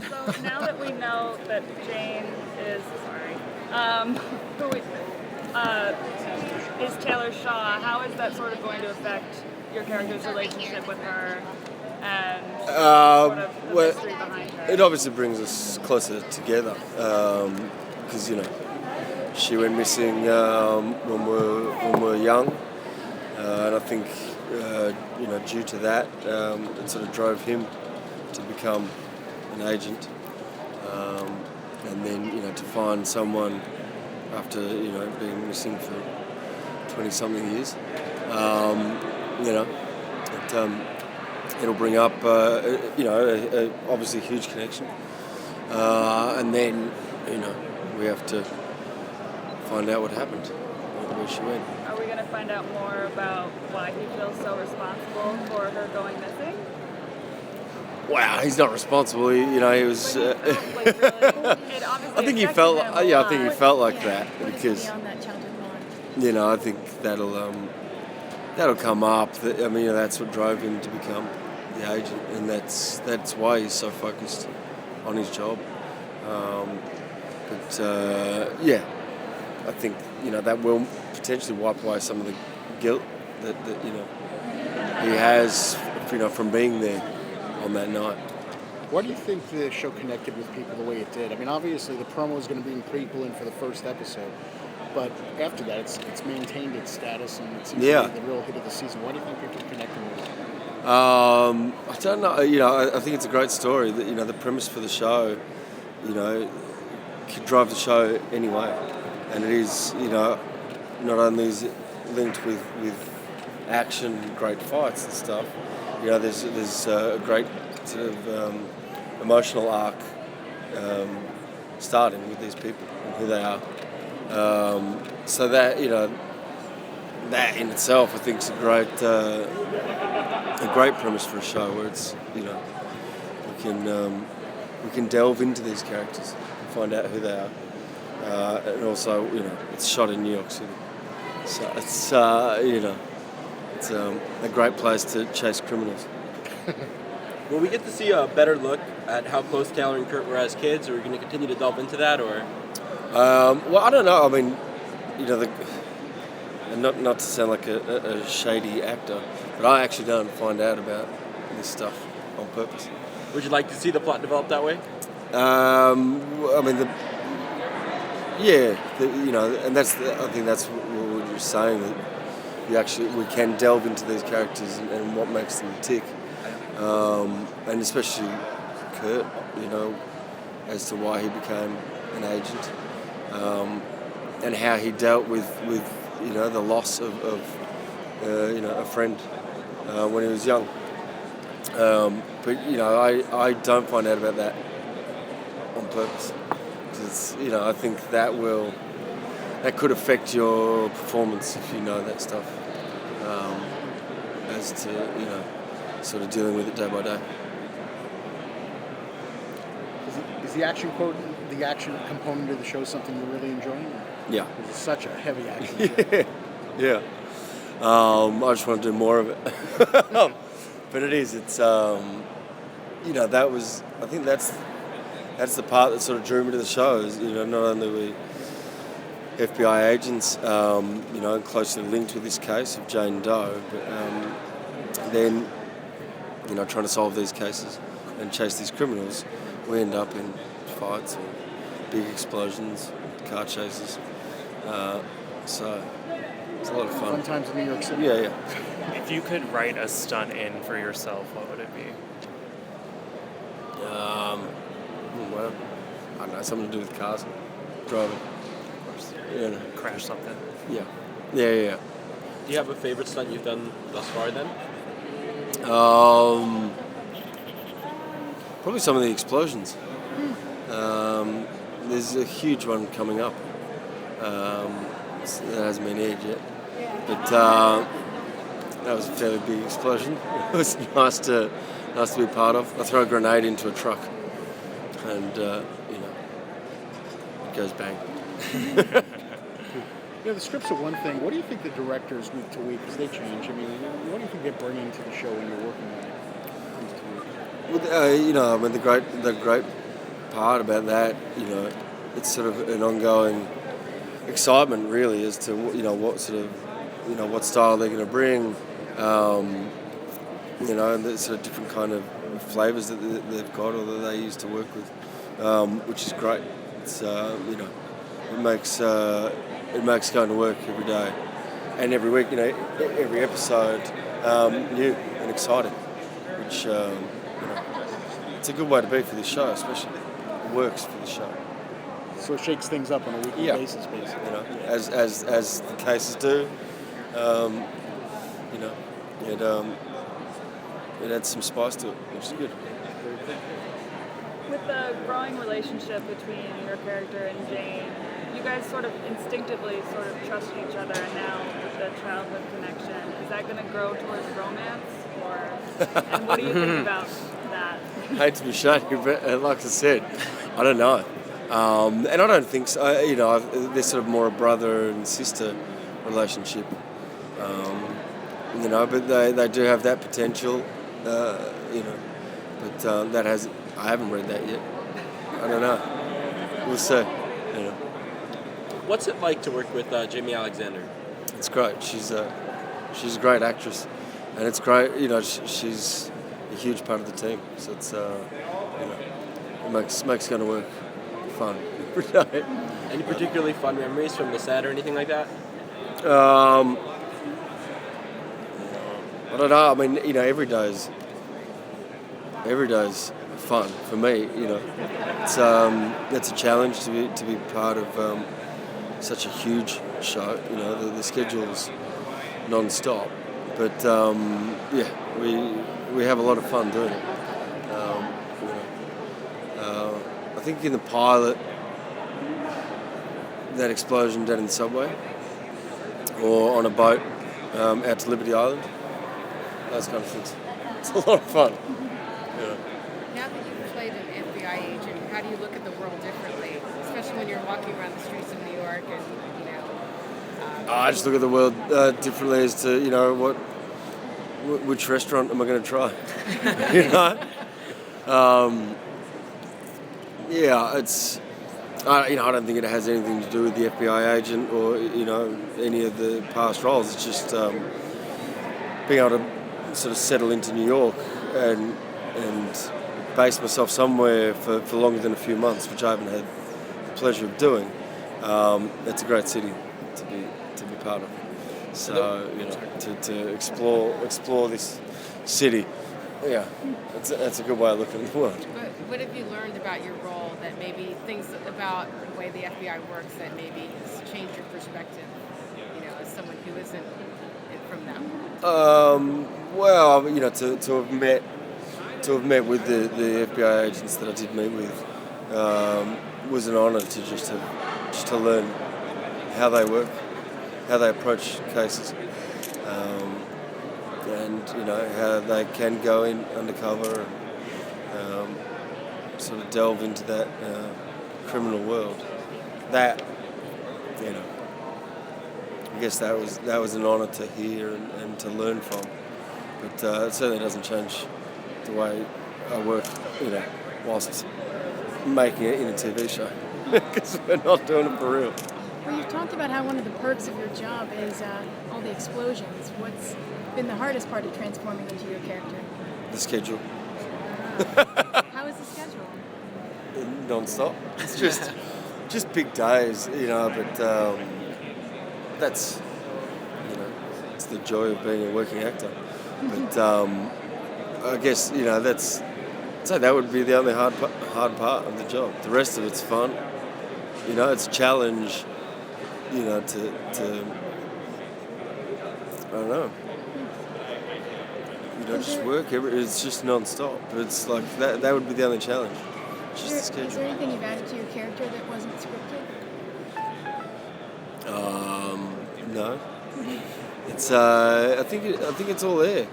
So now that we know that Jane is is Taylor Shaw, how is that sort of going to affect your character's relationship with her and sort of the mystery behind her? It obviously brings us closer together because she went missing when we were young, and I think due to that it sort of drove him to become an agent, and then to find someone after being missing for 20-something years, it'll bring up obviously a huge connection, and then we have to find out what happened, where she went. Are we going to find out more about why he feels so responsible for her going missing? Wow, he's not responsible. He was. Really? I think he felt. I think he felt like that because. I think that'll come up. That's what drove him to become the agent, and that's why he's so focused on his job. I think that will potentially wipe away some of the guilt that he has from being there on that night. Why do you think the show connected with people the way it did? I mean, obviously the promo is going to bring people in for the first episode, but after that, it's maintained its status and it seems to be the real hit of the season. Why do you think people are connecting with it? I don't know. I think it's a great story. That the premise for the show, could drive the show anyway, and it is not only is it linked with action, great fights and stuff. There's a great sort of emotional arc starting with these people and who they are. So that that in itself, I think, is a great premise for a show where it's we can delve into these characters and find out who they are, and also it's shot in New York City, so it's it's a great place to chase criminals. Will we get to see a better look at how close Taylor and Kurt were as kids? Are we going to continue to delve into that, or? Well, I don't know. I mean, not to sound like a shady actor, but I actually don't find out about this stuff on purpose. Would you like to see the plot develop that way? I mean, and I think that's what you're saying, that we can delve into these characters and what makes them tick, and especially Kurt, as to why he became an agent, and how he dealt with the loss of a friend when he was young. But I don't find out about that on purpose, because I think that could affect your performance if you know that stuff, as to sort of dealing with it day by day. Is the action component of the show something you're really enjoying? Yeah. It's such a heavy action. Yeah. I just want to do more of it. But it is. It's that was. I think that's the part that sort of drew me to the show. Is not only are we FBI agents, closely linked with this case of Jane Doe, but then trying to solve these cases and chase these criminals, we end up in fights or big explosions, car chases. So it's a lot of fun. Fun times in New York City. Yeah. If you could write a stunt in for yourself, what would it be? Well, I don't know, something to do with cars, driving. Of course. Crash something. Yeah. Do you have a favorite stunt you've done thus far then? Probably some of the explosions. There's a huge one coming up. That hasn't been aired yet, but that was a fairly big explosion. It was nice to be part of. I throw a grenade into a truck, and it goes bang. The scripts are one thing. What do you think the directors week to week, because they change? I mean, what do you think they're bringing to the show when you're working on it week to week? Well, the great part about that, it's sort of an ongoing excitement really as to what sort of what style they're going to bring, and the sort of different kind of flavours that they've got or that they use to work with, which is great. It's it makes going to work every day and every week, every episode new and exciting, which it's a good way to be for this show, especially. It works for the show. So it shakes things up on a weekly basis, basically. As the cases do, it adds some spice to it, which is good. With the growing relationship between your character and Jane, you guys sort of instinctively sort of trust each other, and now with the childhood connection, is that going to grow towards romance, and what do you think about that? I hate to be shady, but like I said, I don't know. And I don't think so. They're sort of more a brother and sister relationship. But they do have that potential, But I haven't read that yet. I don't know. We'll see. What's it like to work with Jamie Alexander? It's great. She's a great actress, and it's great. She's a huge part of the team. So it's it makes going to work fun every day. Any particularly fun memories from the set or anything like that? I don't know. I mean, every day's fun for me. It's a challenge to be part of such a huge show. The schedule's non-stop, but we have a lot of fun doing it. I think in the pilot, that explosion down in the subway, or on a boat out to Liberty Island, those kind of things. It's a lot of fun. Now that you've played an FBI agent, how do you look at the world differently, especially when you're walking around the streets of New York and I just look at the world differently as to which restaurant am I going to try? It's. I don't think it has anything to do with the FBI agent or any of the past roles. It's just being able to sort of settle into New York and base myself somewhere for longer than a few months, which I haven't had the pleasure of doing. It's a great city to be part of. So to explore this city, that's a good way of looking at the world. But what have you learned about your role that maybe things about the way the FBI works that maybe has changed your perspective, as someone who isn't from that world? To have met with the FBI agents that I did meet with was an honour to just to learn how they work, how they approach cases, and how they can go in undercover and sort of delve into that criminal world. That I guess that was an honour to hear and to learn from. But it certainly doesn't change the way I work, whilst making it in a TV show, because we're not doing it for real. Well, you've talked about how one of the perks of your job is all the explosions. What's been the hardest part of transforming into your character? The schedule. How is the schedule? Non-stop. It's just big days, but that's, it's the joy of being a working actor. But I guess, that would be the only hard part of the job. The rest of it's fun. It's a challenge, to I don't know. You don't just work. It's just non-stop. It's like that would be the only challenge. Just the schedule. Is there anything you've added to your character that wasn't scripted? No. It's I think it's all there.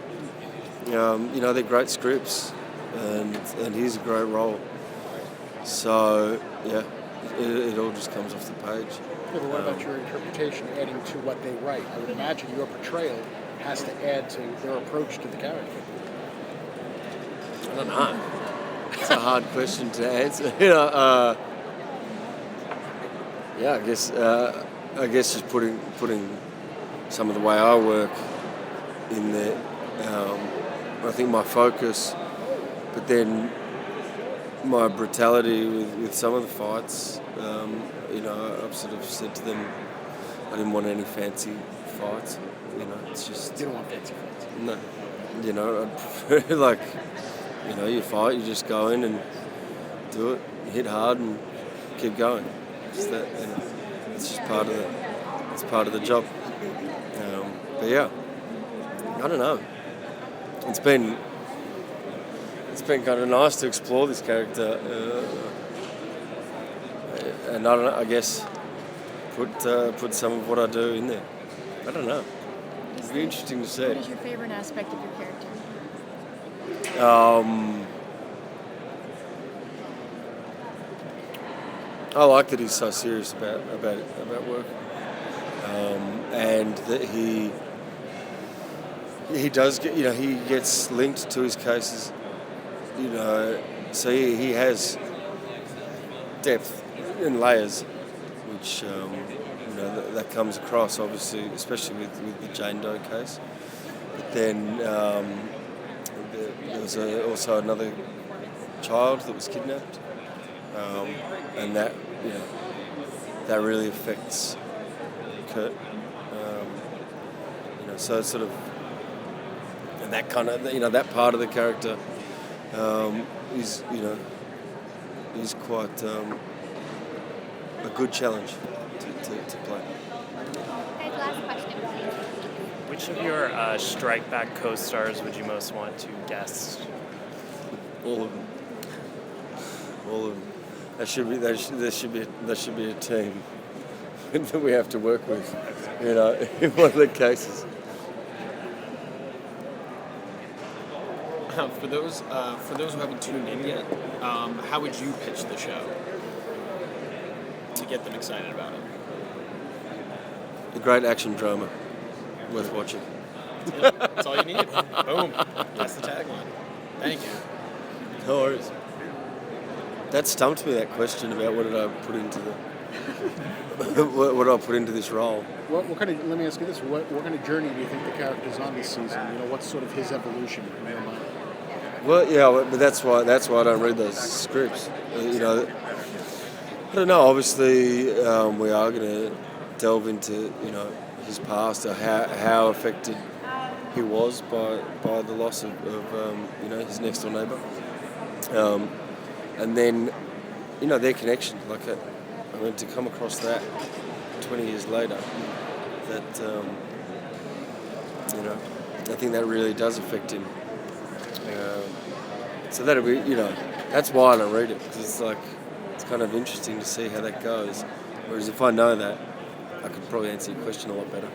They're great scripts, and he's a great role. So it all just comes off the page. Yeah, but what about your interpretation, adding to what they write? I would imagine your portrayal has to add to their approach to the character. I don't know. It's a hard question to answer. Yeah, I guess just putting some of the way I work in there. I think my focus, but then my brutality with some of the fights. I've sort of said to them, I didn't want any fancy fights. It's just You don't want fancy fights. no. I'd prefer you fight, you just go in and do it, hit hard and keep going. Just that, it's just part of the job. But yeah, I don't know. It's been kind of nice to explore this character, and I don't know. I guess put some of what I do in there. I don't know. It'd be interesting to see. What is your favorite aspect of your character? I like that he's so serious about work, and that he does get he gets linked to his cases, so he has depth and layers, which that comes across obviously, especially with the Jane Doe case. But then there was also another child that was kidnapped, and that really affects Kurt. So it's sort of, and that kind of that part of the character is quite a good challenge to play. Guys, last question, please. Which of your Strike Back co-stars would you most want to guest? All of them. All of them. There should be a team that we have to work with, in one of the cases. For those who haven't tuned in yet, how would you pitch the show to get them excited about it? A great action drama, worth watching. Yeah, that's all you need. Boom. That's the tagline. Thank you. No worries. That stumped me, that question about what did I put into the what did I put into this role. Let me ask you this: what kind of journey do you think the character's on this season? What's sort of his evolution in your mind? Well, yeah, but that's why I don't read those scripts. I don't know. Obviously, we are going to delve into his past, or how affected he was by the loss of his next door neighbour, and then their connection. To come across that 20 years later, that I think that really does affect him. So that'll be, that's why I don't read it, because it's kind of interesting to see how that goes. Whereas if I know that, I could probably answer your question a lot better.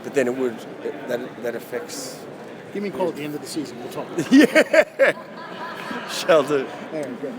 But then that affects. Give me a call at the end of the season. We'll talk. Yeah, shall do. There we go.